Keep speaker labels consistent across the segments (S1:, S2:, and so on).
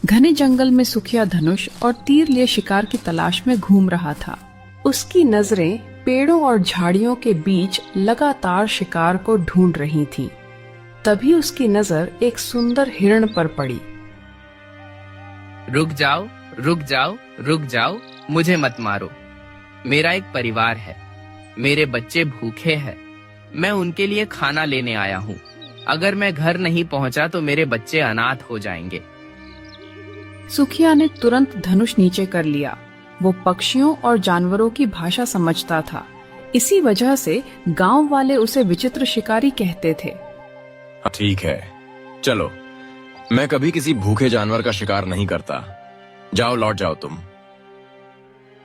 S1: घने जंगल में सुखिया धनुष और तीर लिए शिकार की तलाश में घूम रहा था। उसकी नजरें पेड़ों और झाड़ियों के बीच लगातार शिकार को ढूंढ रही थीं। तभी उसकी नजर एक सुंदर हिरण पर पड़ी।
S2: रुक जाओ, रुक जाओ, रुक जाओ, मुझे मत मारो। मेरा एक परिवार है, मेरे बच्चे भूखे हैं। मैं उनके लिए खाना लेने आया हूँ। अगर मैं घर नहीं पहुँचा तो मेरे बच्चे अनाथ हो जाएंगे।
S1: सुखिया ने तुरंत धनुष नीचे कर लिया। वो पक्षियों और जानवरों की भाषा समझता था। इसी वजह से गांव वाले उसे विचित्र शिकारी कहते थे।
S3: ठीक है, चलो, मैं कभी किसी भूखे जानवर का शिकार नहीं करता। जाओ, लौट जाओ तुम।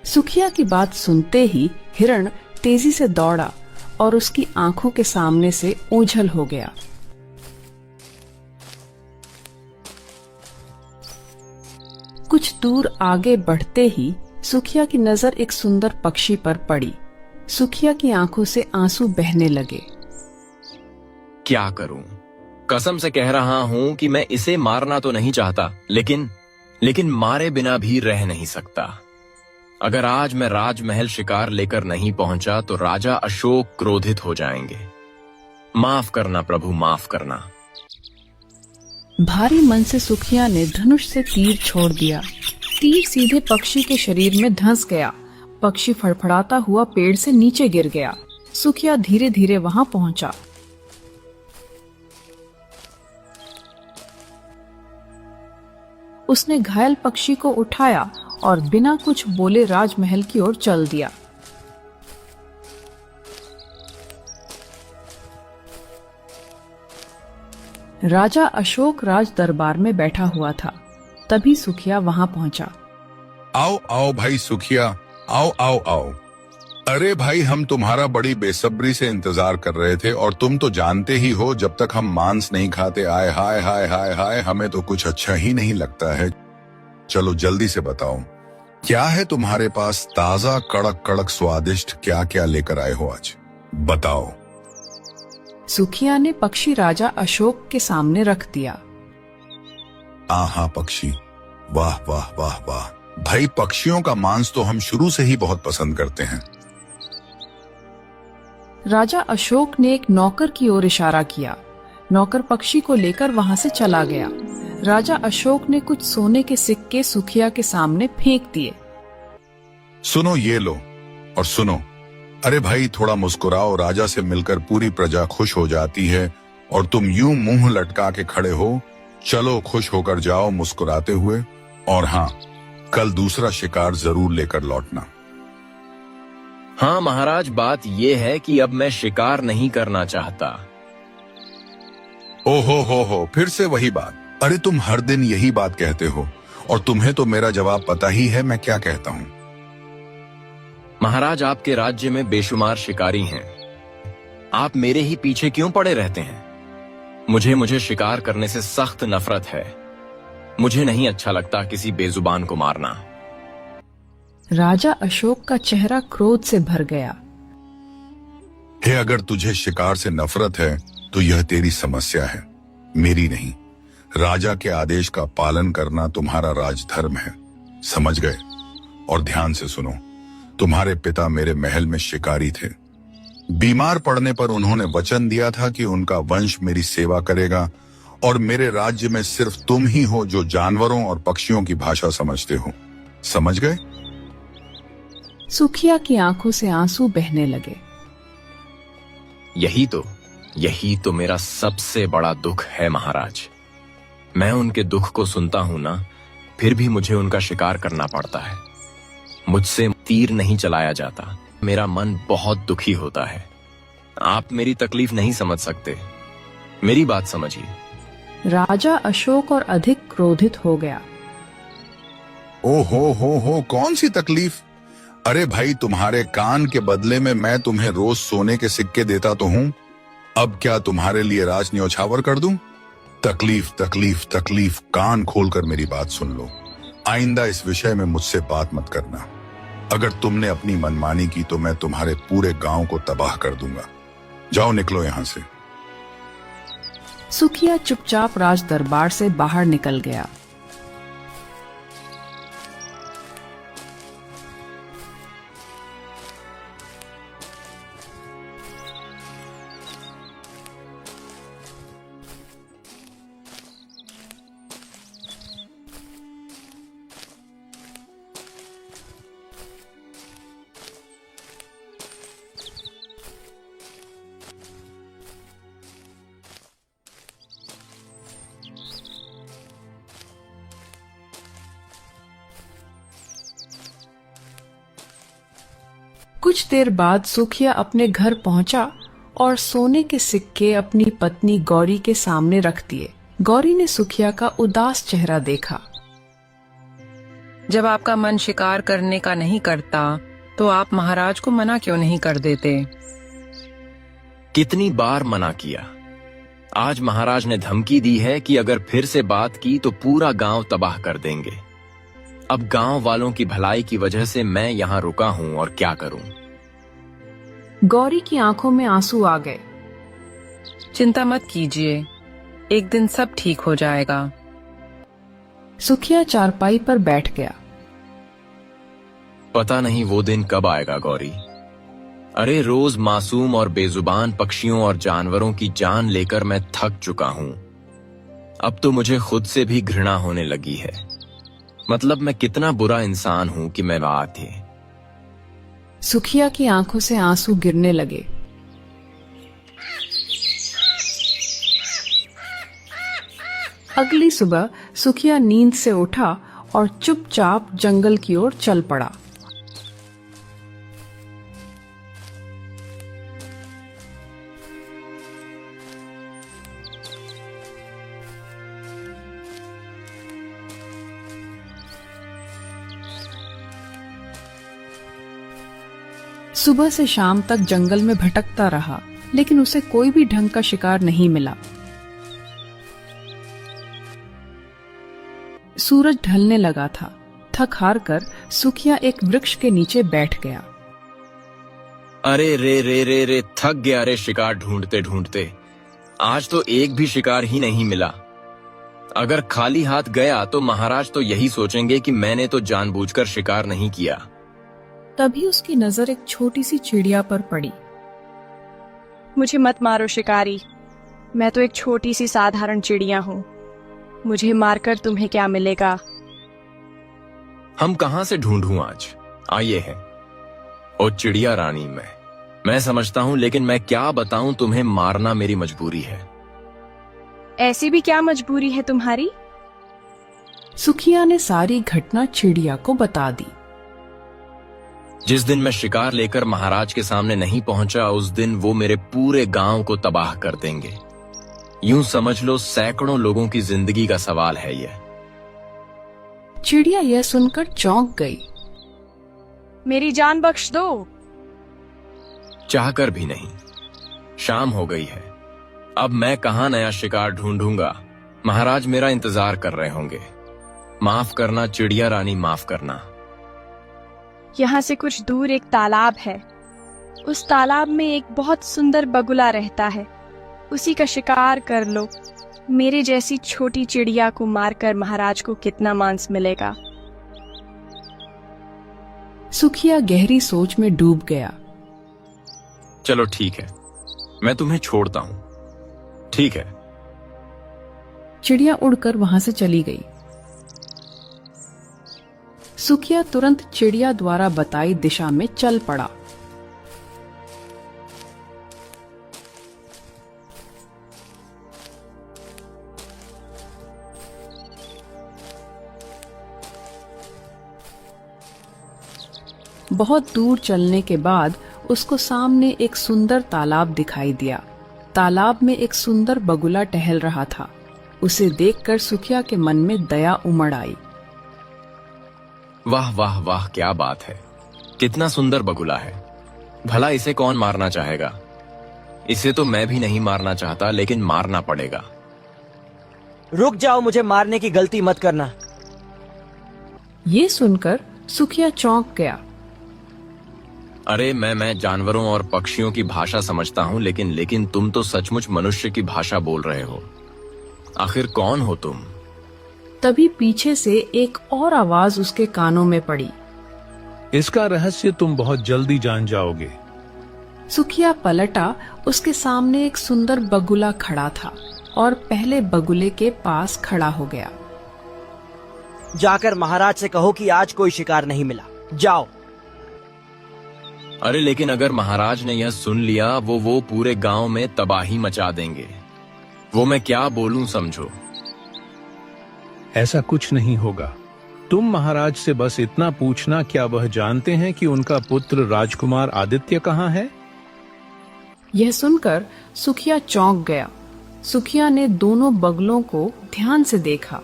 S1: सुखिया की बात सुनते ही हिरण तेजी से दौड़ा और उसकी आंखों के सामने से ओझल हो गया। कुछ दूर आगे बढ़ते ही सुखिया की नजर एक सुंदर पक्षी पर पड़ी। सुखिया की आंखों से आंसू बहने लगे।
S3: क्या करूं? कसम से कह रहा हूं कि मैं इसे मारना तो नहीं चाहता, लेकिन मारे बिना भी रह नहीं सकता। अगर आज मैं राजमहल शिकार लेकर नहीं पहुंचा तो राजा अशोक क्रोधित हो जाएंगे। माफ करना प्रभु, माफ करना।
S1: भारी मन से सुखिया ने धनुष से तीर छोड़ दिया। तीर सीधे पक्षी के शरीर में धंस गया। पक्षी फड़फड़ाता हुआ पेड़ से नीचे गिर गया। सुखिया धीरे धीरे वहां पहुंचा। उसने घायल पक्षी को उठाया और बिना कुछ बोले राजमहल की ओर चल दिया। राजा अशोक राज दरबार में बैठा हुआ था। तभी सुखिया वहां पहुंचा।
S4: आओ आओ भाई सुखिया, आओ आओ आओ। अरे भाई, हम तुम्हारा बड़ी बेसब्री से इंतजार कर रहे थे और तुम तो जानते ही हो, जब तक हम मांस नहीं खाते, आए हाय हाय हाय हाय, हमें तो कुछ अच्छा ही नहीं लगता है। चलो जल्दी से बताओ, क्या है तुम्हारे पास ताजा कड़क कड़क स्वादिष्ट? क्या क्या लेकर आए हो आज, बताओ।
S1: सुखिया ने पक्षी राजा अशोक के सामने रख दिया।
S4: आहा पक्षी, वाह वाह वाह वाह। भाई, पक्षियों का मांस तो हम शुरू से ही बहुत पसंद करते हैं।
S1: राजा अशोक ने एक नौकर की ओर इशारा किया। नौकर पक्षी को लेकर वहां से चला गया। राजा अशोक ने कुछ सोने के सिक्के सुखिया के सामने फेंक दिए।
S4: सुनो, ये लो और सुनो। अरे भाई, थोड़ा मुस्कुराओ, राजा से मिलकर पूरी प्रजा खुश हो जाती है और तुम यूं मुंह लटका के खड़े हो। चलो खुश होकर जाओ मुस्कुराते हुए। और हाँ, कल दूसरा शिकार जरूर लेकर लौटना।
S3: हाँ महाराज, बात यह है कि अब मैं शिकार नहीं करना चाहता।
S4: ओहो हो, फिर से वही बात। अरे तुम हर दिन यही बात कहते हो और तुम्हें तो मेरा जवाब पता ही है मैं क्या कहता हूँ।
S3: महाराज, आपके राज्य में बेशुमार शिकारी हैं। आप मेरे ही पीछे क्यों पड़े रहते हैं? मुझे शिकार करने से सख्त नफरत है। मुझे नहीं अच्छा लगता किसी बेजुबान को मारना।
S1: राजा अशोक का चेहरा क्रोध से भर गया।
S4: हे, अगर तुझे शिकार से नफरत है तो यह तेरी समस्या है, मेरी नहीं। राजा के आदेश का पालन करना तुम्हारा राजधर्म है, समझ गए? और ध्यान से सुनो, तुम्हारे पिता मेरे महल में शिकारी थे। बीमार पड़ने पर उन्होंने वचन दिया था कि उनका वंश मेरी सेवा करेगा और मेरे राज्य में सिर्फ तुम ही हो जो जानवरों और पक्षियों की भाषा समझते हो, समझ गए?
S1: सुखिया की आंखों से आंसू बहने लगे।
S3: यही तो मेरा सबसे बड़ा दुख है महाराज। मैं उनके दुख को सुनता हूं ना, फिर भी मुझे उनका शिकार करना पड़ता है। मुझसे तीर नहीं चलाया जाता। मेरा मन बहुत दुखी होता है। आप मेरी तकलीफ नहीं समझ सकते, मेरी बात समझिए।
S1: राजा अशोक और अधिक क्रोधित हो गया।
S4: ओहो हो, कौन सी तकलीफ? अरे भाई, तुम्हारे कान के बदले में मैं तुम्हें रोज सोने के सिक्के देता तो हूँ। अब क्या तुम्हारे लिए राज न्यौछावर कर दूं? तकलीफ तकलीफ तकलीफ, कान खोलकर मेरी बात सुन लो। आइंदा इस विषय में मुझसे बात मत करना। अगर तुमने अपनी मनमानी की तो मैं तुम्हारे पूरे गांव को तबाह कर दूंगा। जाओ, निकलो यहां से।
S1: सुखिया चुपचाप राज दरबार से बाहर निकल गया। कुछ देर बाद सुखिया अपने घर पहुंचा और सोने के सिक्के अपनी पत्नी गौरी के सामने रख दिए। गौरी ने सुखिया का उदास चेहरा देखा।
S5: जब आपका मन शिकार करने का नहीं करता तो आप महाराज को मना क्यों नहीं कर देते?
S3: कितनी बार मना किया। आज महाराज ने धमकी दी है कि अगर फिर से बात की तो पूरा गांव तबाह कर देंगे। अब गांव वालों की भलाई की वजह से मैं यहाँ रुका हूँ और क्या करूँ।
S1: गौरी की आंखों में आंसू आ गए।
S5: चिंता मत कीजिए, एक दिन सब ठीक हो जाएगा।
S1: सुखिया चारपाई पर बैठ गया।
S3: पता नहीं वो दिन कब आएगा गौरी। अरे रोज मासूम और बेजुबान पक्षियों और जानवरों की जान लेकर मैं थक चुका हूँ। अब तो मुझे खुद से भी घृणा होने लगी है। मतलब मैं कितना बुरा इंसान हूँ कि मैं वहां थी।
S1: सुखिया की आंखों से आंसू गिरने लगे। अगली सुबह सुखिया नींद से उठा और चुपचाप जंगल की ओर चल पड़ा। सुबह से शाम तक जंगल में भटकता रहा, लेकिन उसे कोई भी ढंग का शिकार नहीं मिला। सूरज ढलने लगा था। थक हार कर सुखिया एक वृक्ष के नीचे बैठ गया।
S3: अरे रे रे रे रे, थक गया रे शिकार ढूंढते ढूंढते। आज तो एक भी शिकार ही नहीं मिला। अगर खाली हाथ गया तो महाराज तो यही सोचेंगे कि मैंने तो जानबूझकर शिकार नहीं किया।
S1: तभी उसकी नजर एक छोटी सी चिड़िया पर पड़ी।
S6: मुझे मत मारो शिकारी, मैं तो एक छोटी सी साधारण चिड़िया हूँ। मुझे मारकर तुम्हें क्या मिलेगा?
S3: हम कहां से ढूंढूं आज? आइए है ओ चिड़िया रानी, मैं समझता हूं, लेकिन मैं क्या बताऊं तुम्हें, मारना मेरी मजबूरी है।
S6: ऐसी भी क्या मजबूरी है तुम्हारी?
S1: सुखिया ने सारी घटना चिड़िया को बता दी।
S3: जिस दिन मैं शिकार लेकर महाराज के सामने नहीं पहुंचा, उस दिन वो मेरे पूरे गांव को तबाह कर देंगे। यूं समझ लो सैकड़ों लोगों की जिंदगी का सवाल है यह।
S1: चिड़िया यह सुनकर चौंक गई।
S6: मेरी जान बख्श दो।
S3: चाहकर भी नहीं। शाम हो गई है। अब मैं कहां नया शिकार ढूंढूंगा। महाराज मेरा इंतजार कर रहे होंगे। माफ करना चिड़िया रानी, माफ करना।
S6: यहाँ से कुछ दूर एक तालाब है। उस तालाब में एक बहुत सुंदर बगुला रहता है। उसी का शिकार कर लो। मेरे जैसी छोटी चिड़िया को मारकर महाराज को कितना मांस मिलेगा?
S1: सुखिया गहरी सोच में डूब गया।
S3: चलो ठीक है, मैं तुम्हें छोड़ता हूं। ठीक है।
S1: चिड़िया उड़कर वहां से चली गई। सुखिया तुरंत चिड़िया द्वारा बताई दिशा में चल पड़ा। बहुत दूर चलने के बाद उसको सामने एक सुंदर तालाब दिखाई दिया। तालाब में एक सुंदर बगुला टहल रहा था। उसे देखकर सुखिया के मन में दया उमड़ आई।
S3: वाह वाह वाह, क्या बात है। कितना सुंदर बगुला है। भला इसे कौन मारना चाहेगा? इसे तो मैं भी नहीं मारना चाहता, लेकिन मारना पड़ेगा।
S7: रुक जाओ, मुझे मारने की गलती मत करना।
S1: ये सुनकर सुखिया चौंक गया।
S3: अरे मैं जानवरों और पक्षियों की भाषा समझता हूँ, लेकिन तुम तो सचमुच मनुष्य की भाषा बोल रहे हो। आखिर कौन हो तुम?
S1: तभी पीछे से एक और आवाज उसके कानों में पड़ी।
S8: इसका रहस्य तुम बहुत जल्दी जान जाओगे।
S1: सुखिया पलटा। उसके सामने एक सुंदर बगुला खड़ा था और पहले बगुले के पास खड़ा हो गया।
S7: जाकर महाराज से कहो कि आज कोई शिकार नहीं मिला। जाओ।
S3: अरे लेकिन अगर महाराज ने यह सुन लिया, वो पूरे गांव में तबाही मचा देंगे। वो मैं क्या बोलूं, समझो।
S8: ऐसा कुछ नहीं होगा। तुम महाराज से बस इतना पूछना, क्या वह जानते हैं कि उनका पुत्र राजकुमार आदित्य कहाँ है?
S1: यह सुनकर सुखिया चौंक गया। सुखिया ने दोनों बगलों को ध्यान से देखा।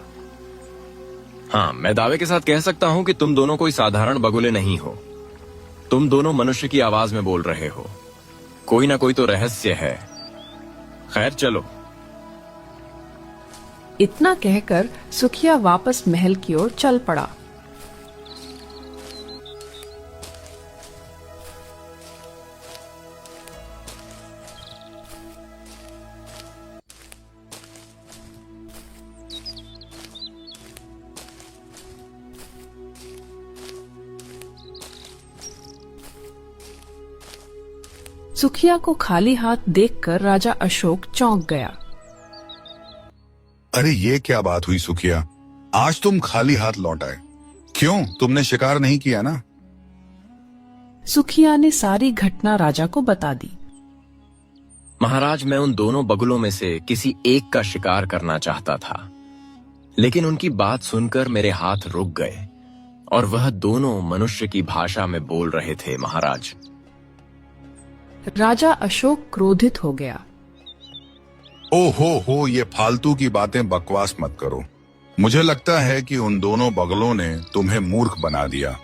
S3: हाँ, मैं दावे के साथ कह सकता हूँ कि तुम दोनों कोई साधारण बगुले नहीं हो। तुम दोनों मनुष्य की आवाज में बोल रहे हो। कोई ना कोई तो रहस्य है। खैर चलो।
S1: इतना कहकर सुखिया वापस महल की ओर चल पड़ा। सुखिया को खाली हाथ देखकर राजा अशोक चौंक गया।
S4: अरे ये क्या बात हुई सुखिया, आज तुम खाली हाथ लौट आए। क्यों, तुमने शिकार नहीं किया ना?
S1: सुखिया ने सारी घटना राजा को बता दी।
S3: महाराज, मैं उन दोनों बगुलों में से किसी एक का शिकार करना चाहता था, लेकिन उनकी बात सुनकर मेरे हाथ रुक गए और वह दोनों मनुष्य की भाषा में बोल रहे थे। महाराज,
S1: राजा अशोक क्रोधित हो गया।
S4: हो, ये फालतू की बातें बकवास मत करो। मुझे लगता है कि उन दोनों बगलों ने तुम्हें मूर्ख बना दिया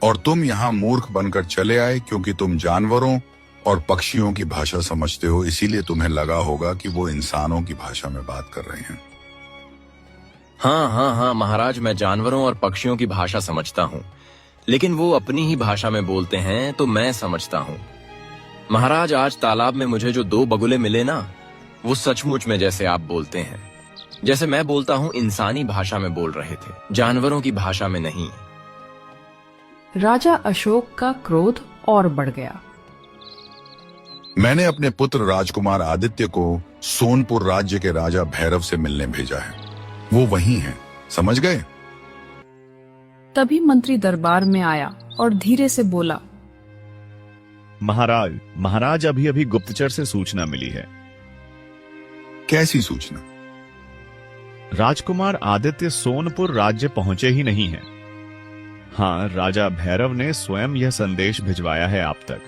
S4: और तुम यहाँ मूर्ख बनकर चले आए क्योंकि तुम जानवरों और पक्षियों की भाषा समझते हो, इसीलिए तुम्हें लगा होगा कि वो इंसानों की भाषा में बात कर रहे हैं।
S3: हाँ महाराज, मैं जानवरों और पक्षियों की भाषा समझता हूँ, लेकिन वो अपनी ही भाषा में बोलते हैं तो मैं समझता हूँ। महाराज, आज तालाब में मुझे जो दो बगुले मिले ना, वो सचमुच में जैसे आप बोलते हैं, जैसे मैं बोलता हूँ, इंसानी भाषा में बोल रहे थे, जानवरों की भाषा में नहीं।
S1: राजा अशोक का क्रोध और बढ़ गया।
S4: मैंने अपने पुत्र राजकुमार आदित्य को सोनपुर राज्य के राजा भैरव से मिलने भेजा है। वो वहीं है, समझ गए?
S1: तभी मंत्री दरबार में आया और धीरे से बोला,
S9: महाराज अभी अभी गुप्तचर से सूचना मिली है।
S4: कैसी सूचना?
S9: राजकुमार आदित्य सोनपुर राज्य पहुंचे ही नहीं हैं। हाँ, राजा भैरव ने स्वयं यह संदेश भिजवाया है आप तक।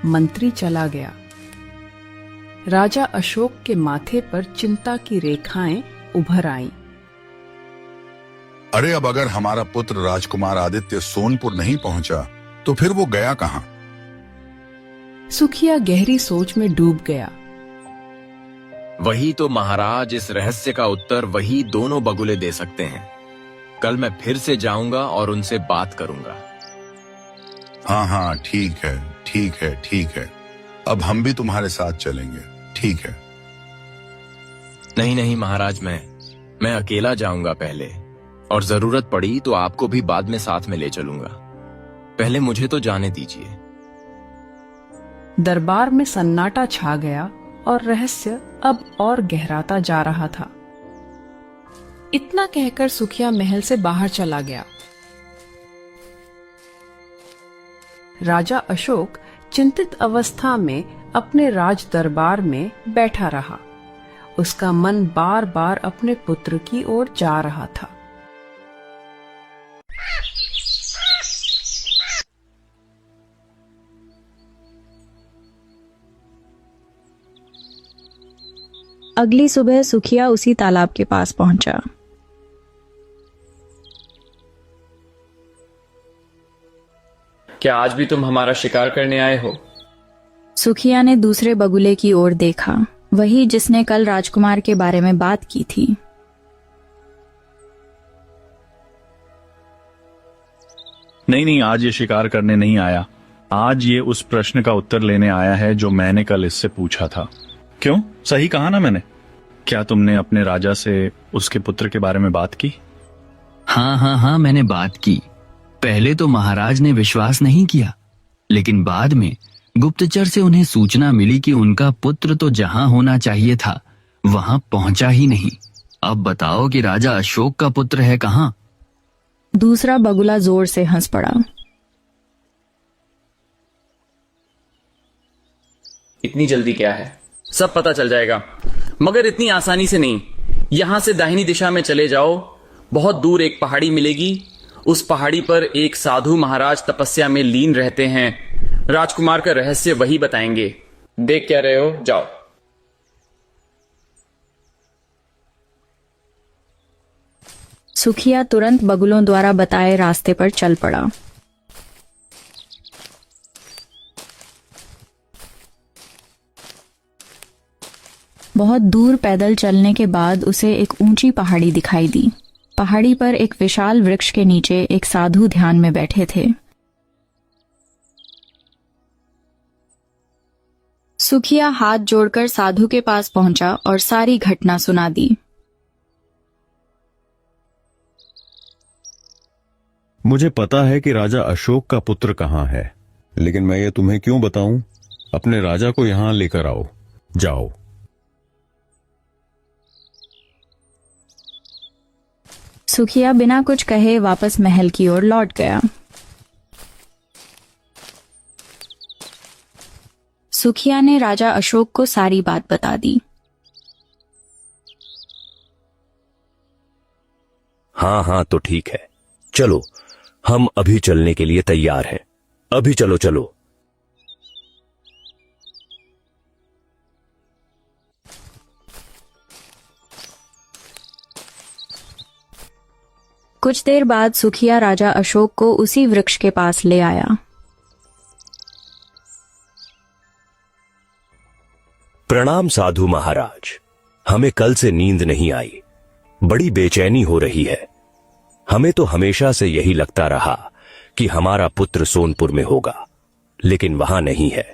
S1: मंत्री चला गया। राजा अशोक के माथे पर चिंता की रेखाएं उभर आईं।
S4: अरे, अब अगर हमारा पुत्र राजकुमार आदित्य सोनपुर नहीं पहुंचा तो फिर वो गया कहां?
S1: सुखिया गहरी सोच में डूब गया।
S3: वही तो महाराज, इस रहस्य का उत्तर वही दोनों बगुले दे सकते हैं। कल मैं फिर से जाऊंगा और उनसे बात करूंगा।
S4: हाँ, ठीक है। अब हम भी तुम्हारे साथ चलेंगे, ठीक है?
S3: नहीं महाराज, मैं अकेला जाऊंगा पहले, और जरूरत पड़ी तो आपको भी बाद में साथ में ले चलूंगा। पहले मुझे तो जाने दीजिए।
S1: दरबार में सन्नाटा छा गया और रहस्य अब और गहराता जा रहा था। इतना कहकर सुखिया महल से बाहर चला गया। राजा अशोक चिंतित अवस्था में अपने राज दरबार में बैठा रहा। उसका मन बार बार अपने पुत्र की ओर जा रहा था।
S6: अगली सुबह सुखिया उसी तालाब के पास पहुंचा।
S10: क्या आज भी तुम हमारा शिकार करने आए हो?
S6: सुखिया ने दूसरे बगुले की ओर देखा, वही जिसने कल राजकुमार के बारे में बात की थी।
S9: नहीं, आज ये शिकार करने नहीं आया। आज ये उस प्रश्न का उत्तर लेने आया है जो मैंने कल इससे पूछा था। क्यों, सही कहा ना मैंने? क्या तुमने अपने राजा से उसके पुत्र के बारे में बात की?
S11: हाँ, मैंने बात की। पहले तो महाराज ने विश्वास नहीं किया, लेकिन बाद में गुप्तचर से उन्हें सूचना मिली कि उनका पुत्र तो जहां होना चाहिए था वहां पहुंचा ही नहीं। अब बताओ कि राजा अशोक का पुत्र है कहां?
S6: दूसरा बगुला जोर से हंस पड़ा।
S10: इतनी जल्दी क्या है, सब पता चल जाएगा, मगर इतनी आसानी से नहीं। यहां से दाहिनी दिशा में चले जाओ, बहुत दूर एक पहाड़ी मिलेगी। उस पहाड़ी पर एक साधु महाराज तपस्या में लीन रहते हैं। राजकुमार का रहस्य वही बताएंगे। देख क्या रहे हो, जाओ।
S6: सुखिया तुरंत बगुलों द्वारा बताए रास्ते पर चल पड़ा। बहुत दूर पैदल चलने के बाद उसे एक ऊंची पहाड़ी दिखाई दी। पहाड़ी पर एक विशाल वृक्ष के नीचे एक साधु ध्यान में बैठे थे। सुखिया हाथ जोड़कर साधु के पास पहुंचा और सारी घटना सुना दी।
S12: मुझे पता है कि राजा अशोक का पुत्र कहाँ है, लेकिन मैं ये तुम्हें क्यों बताऊं? अपने राजा को यहां लेकर आओ, जाओ।
S6: सुखिया बिना कुछ कहे वापस महल की ओर लौट गया। सुखिया ने राजा अशोक को सारी बात बता दी।
S13: हाँ हाँ, तो ठीक है, चलो, हम अभी चलने के लिए तैयार हैं। अभी चलो चलो।
S6: कुछ देर बाद सुखिया राजा अशोक को उसी वृक्ष के पास ले आया।
S13: प्रणाम साधु महाराज, हमें कल से नींद नहीं आई, बड़ी बेचैनी हो रही है। हमें तो हमेशा से यही लगता रहा कि हमारा पुत्र सोनपुर में होगा, लेकिन वहां नहीं है।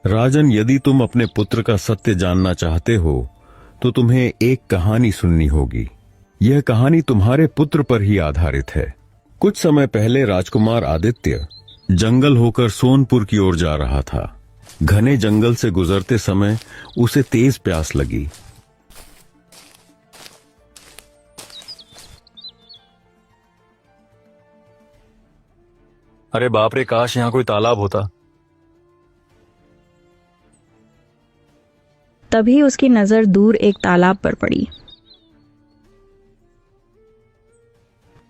S12: राजन, यदि तुम अपने पुत्र का सत्य जानना चाहते हो तो तुम्हें एक कहानी सुननी होगी। यह कहानी तुम्हारे पुत्र पर ही आधारित है। कुछ समय पहले राजकुमार आदित्य जंगल होकर सोनपुर की ओर जा रहा था। घने जंगल से गुजरते समय उसे तेज प्यास लगी।
S9: अरे बाप रे, काश यहाँ कोई तालाब होता।
S6: तभी उसकी नजर दूर एक तालाब पर पड़ी।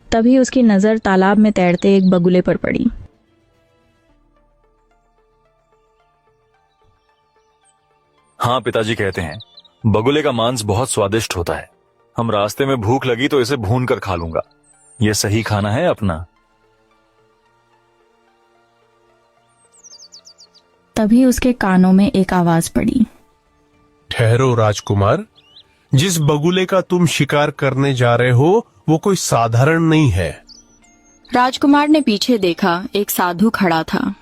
S6: तभी उसकी नजर तालाब में तैरते एक बगुले पर पड़ी।
S9: हाँ, पिताजी कहते हैं बगुले का मांस बहुत स्वादिष्ट होता है। हम रास्ते में भूख लगी तो इसे भून कर खा लूंगा। यह सही खाना है अपना।
S6: तभी उसके कानों में एक आवाज पड़ी।
S8: ठहरो राजकुमार, जिस बगुले का तुम शिकार करने जा रहे हो वो कोई साधारण नहीं है।
S6: राजकुमार ने पीछे देखा, एक साधु खड़ा था।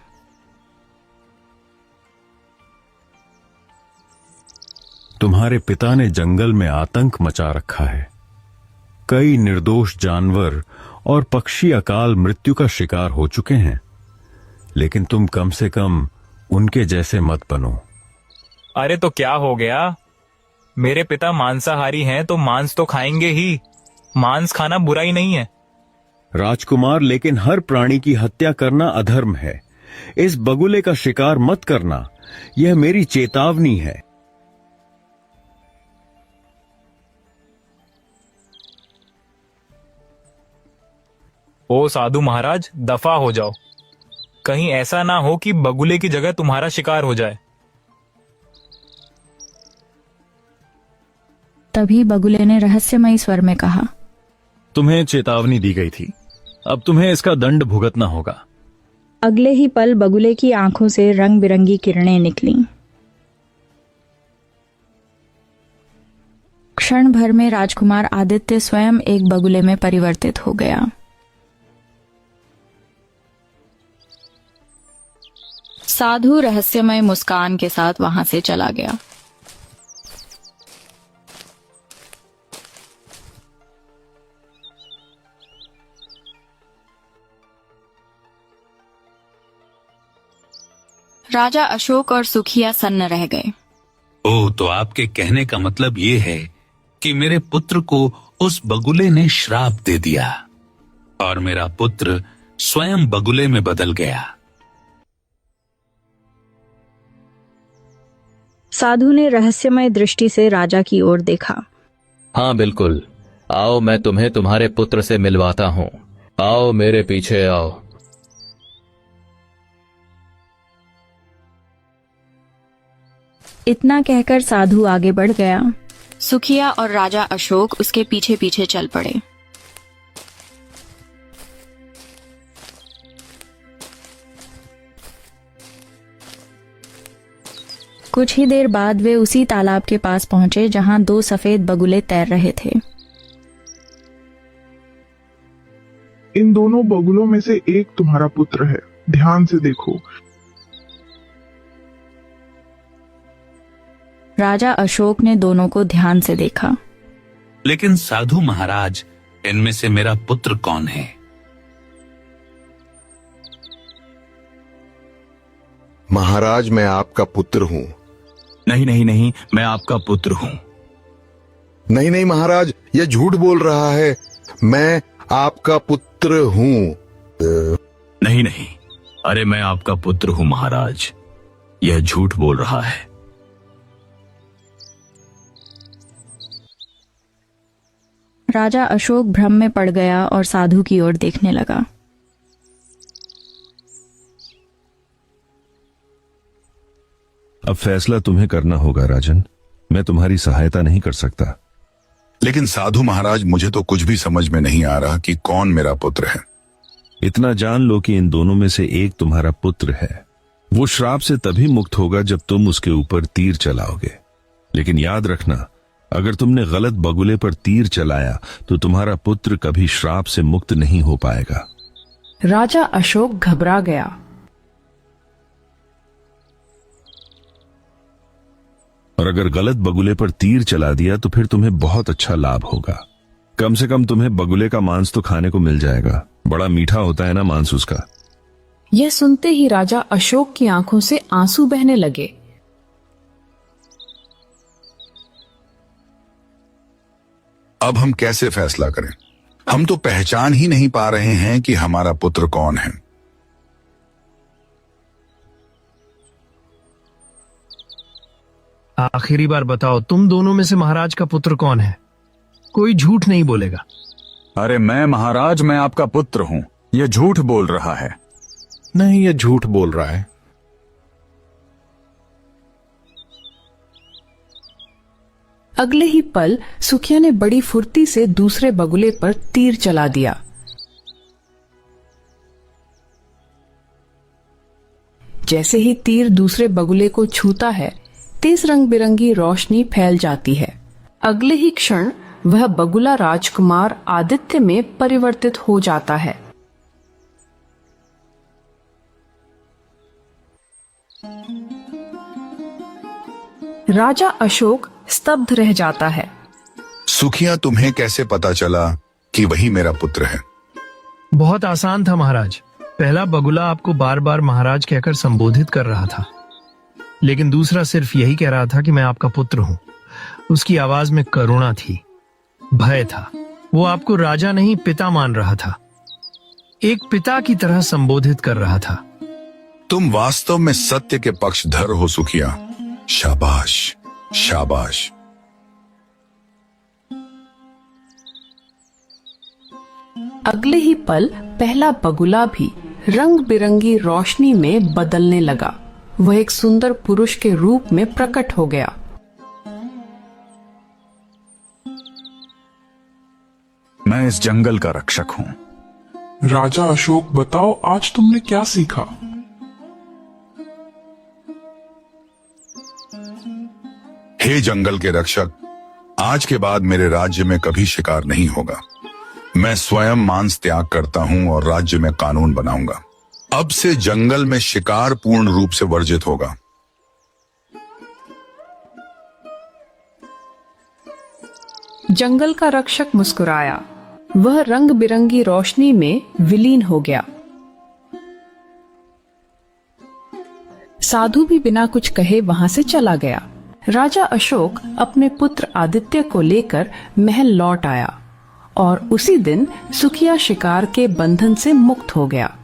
S12: तुम्हारे पिता ने जंगल में आतंक मचा रखा है। कई निर्दोष जानवर और पक्षी अकाल मृत्यु का शिकार हो चुके हैं, लेकिन तुम कम से कम उनके जैसे मत बनो।
S14: अरे तो क्या हो गया? मेरे पिता मांसाहारी हैं तो मांस तो खाएंगे ही। मांस खाना बुरा ही नहीं है।
S12: राजकुमार, लेकिन हर प्राणी की हत्या करना अधर्म है। इस बगुले का शिकार मत करना, यह मेरी चेतावनी है।
S14: ओ साधु महाराज, दफा हो जाओ। कहीं ऐसा ना हो कि बगुले की जगह तुम्हारा शिकार हो जाए।
S6: तभी बगुले ने रहस्यमयी स्वर में कहा,
S9: तुम्हें चेतावनी दी गई थी, अब तुम्हें इसका दंड भुगतना होगा।
S6: अगले ही पल बगुले की आंखों से रंग बिरंगी किरणें निकलीं। क्षण भर में राजकुमार आदित्य स्वयं एक बगुले में परिवर्तित हो गया। साधु रहस्यमय मुस्कान के साथ वहां से चला गया। राजा अशोक और सुखिया सन्न रह गए।
S15: ओह, तो आपके कहने का मतलब ये है कि मेरे पुत्र को उस बगुले ने श्राप दे दिया और मेरा पुत्र स्वयं बगुले में बदल गया।
S6: साधु ने रहस्यमय दृष्टि से राजा की ओर देखा।
S16: हाँ बिल्कुल, आओ मैं तुम्हें तुम्हारे पुत्र से मिलवाता हूँ। आओ मेरे पीछे आओ।
S17: इतना कहकर साधु आगे बढ़ गया।
S18: सुखिया और राजा अशोक उसके पीछे पीछे चल पड़े।
S17: कुछ ही देर बाद वे उसी तालाब के पास पहुंचे जहां 2 सफेद बगुले तैर रहे थे।
S19: इन दोनों बगुलों में से एक तुम्हारा पुत्र है, ध्यान से देखो।
S17: राजा अशोक ने दोनों को ध्यान से देखा।
S15: लेकिन साधु महाराज, इनमें से मेरा पुत्र कौन है?
S20: महाराज, मैं आपका पुत्र हूँ।
S11: नहीं नहीं नहीं, मैं आपका पुत्र हूँ।
S20: नहीं नहीं महाराज, यह झूठ बोल रहा है। मैं आपका पुत्र हूँ।
S11: नहीं नहीं, अरे मैं आपका पुत्र हूँ महाराज, यह झूठ बोल रहा है।
S17: राजा अशोक भ्रम में पड़ गया और साधु की ओर देखने लगा।
S12: अब फैसला तुम्हें करना होगा राजन, मैं तुम्हारी सहायता नहीं कर सकता।
S4: लेकिन साधु महाराज, मुझे तो कुछ भी समझ में नहीं आ रहा कि कौन मेरा पुत्र है।
S12: इतना जान लो कि इन दोनों में से एक तुम्हारा पुत्र है। वो श्राप से तभी मुक्त होगा जब तुम उसके ऊपर तीर चलाओगे। लेकिन याद रखना, अगर तुमने गलत बगुले पर तीर चलाया तो तुम्हारा पुत्र कभी श्राप से मुक्त नहीं हो पाएगा।
S1: राजा अशोक घबरा गया।
S12: और अगर गलत बगुले पर तीर चला दिया तो फिर तुम्हें बहुत अच्छा लाभ होगा। कम से कम तुम्हें बगुले का मांस तो खाने को मिल जाएगा। बड़ा मीठा होता है ना मांस उसका।
S1: यह सुनते ही राजा अशोक की आंखों से आंसू बहने लगे।
S4: अब हम कैसे फैसला करें? हम तो पहचान ही नहीं पा रहे हैं कि हमारा पुत्र कौन है।
S21: आखिरी बार बताओ, तुम दोनों में से महाराज का पुत्र कौन है? कोई झूठ नहीं बोलेगा।
S9: अरे मैं महाराज, मैं आपका पुत्र हूँ। यह झूठ बोल रहा है।
S8: नहीं, यह झूठ बोल रहा है।
S1: अगले ही पल सुखिया ने बड़ी फुर्ती से दूसरे बगुले पर तीर चला दिया। जैसे ही तीर दूसरे बगुले को छूता है, तेज रंग बिरंगी रोशनी फैल जाती है। अगले ही क्षण वह बगुला राजकुमार आदित्य में परिवर्तित हो जाता है। राजा अशोक स्तब्ध रह जाता है।
S4: सुखिया, तुम्हें कैसे पता चला कि वही मेरा पुत्र है?
S21: बहुत आसान था महाराज। पहला बगुला आपको बार बार महाराज कहकर संबोधित कर रहा था, लेकिन दूसरा सिर्फ यही कह रहा था कि मैं आपका पुत्र हूं। उसकी आवाज में करुणा थी, भय था। वो आपको राजा नहीं पिता मान रहा था, एक पिता की तरह संबोधित कर रहा था।
S4: तुम वास्तव में सत्य के पक्षधर हो सुखिया। शाबाश, शाबाश।
S1: अगले ही पल पहला बगुला भी रंग बिरंगी रोशनी में बदलने लगा। वह एक सुंदर पुरुष के रूप में प्रकट हो गया।
S9: मैं इस जंगल का रक्षक हूँ।
S19: राजा अशोक, बताओ आज तुमने क्या सीखा?
S4: हे जंगल के रक्षक, आज के बाद मेरे राज्य में कभी शिकार नहीं होगा। मैं स्वयं मांस त्याग करता हूं और राज्य में कानून बनाऊंगा। अब से जंगल में शिकार पूर्ण रूप से वर्जित होगा।
S1: जंगल का रक्षक मुस्कुराया। वह रंग बिरंगी रोशनी में विलीन हो गया। साधु भी बिना कुछ कहे वहां से चला गया। राजा अशोक अपने पुत्र आदित्य को लेकर महल लौट आया और उसी दिन सुखिया शिकार के बंधन से मुक्त हो गया।